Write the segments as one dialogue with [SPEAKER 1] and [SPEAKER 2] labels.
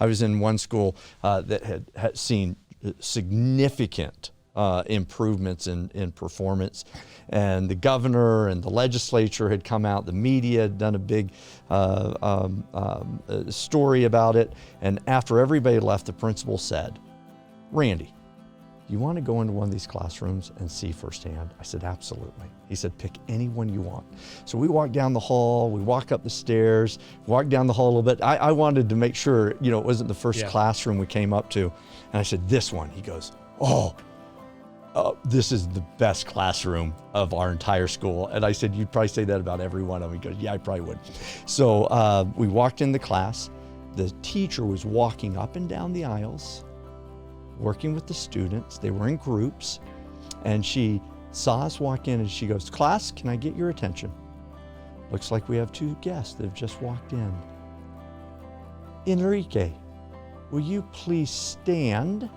[SPEAKER 1] I was in one school that had seen significant improvements in performance, and the governor and the legislature had come out, the media had done a big story about it, and after everybody left, the principal said, "Randy, you want to go into one of these classrooms and see firsthand?" I said, "Absolutely." He said, "Pick any one you want." So we walked down the hall, we walk up the stairs, walk down the hall a little bit. I wanted to make sure, you know, it wasn't the first classroom we came up to. And I said, "This one." He goes, "Oh, this is the best classroom of our entire school." And I said, "You'd probably say that about every one of them." He goes, "Yeah, I probably would." So we walked in the class. The teacher was walking up and down the aisles, working with the students. They were in groups, and she saw us walk in and she goes, "Class, can I get your attention? Looks like we have 2 guests that have just walked in. Enrique, will you please stand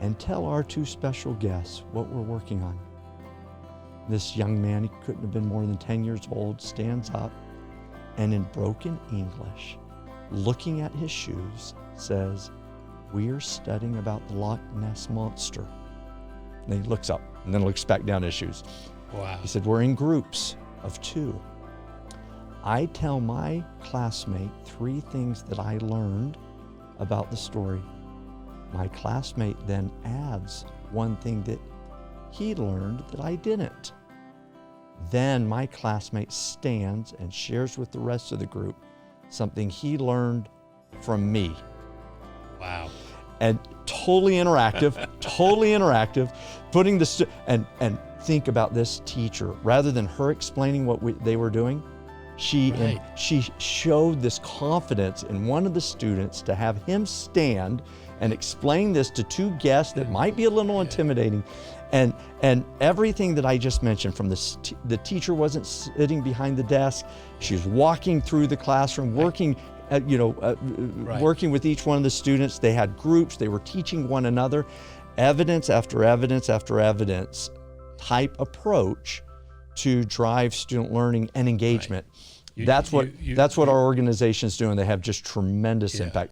[SPEAKER 1] and tell our 2 special guests what we're working on?" This young man, he couldn't have been more than 10 years old, stands up and in broken English, looking at his shoes, says, "We are studying about the Loch Ness Monster." And then he looks up and then looks back down at his shoes.
[SPEAKER 2] Wow.
[SPEAKER 1] He said, "We're in groups of 2. I tell my classmate 3 things that I learned about the story. My classmate then adds 1 thing that he learned that I didn't. Then my classmate stands and shares with the rest of the group something he learned from me."
[SPEAKER 2] Wow.
[SPEAKER 1] And totally interactive, putting the, and think about this teacher, rather than her explaining what they were doing, she showed this confidence in one of the students to have him stand and explain this to 2 guests that might be a little intimidating. And everything that I just mentioned, from the teacher wasn't sitting behind the desk, she was walking through the classroom, working working with each one of the students. They had groups, they were teaching one another. Evidence after evidence after evidence type approach to drive student learning and engagement. That's what our organization's doing. They have just tremendous impact.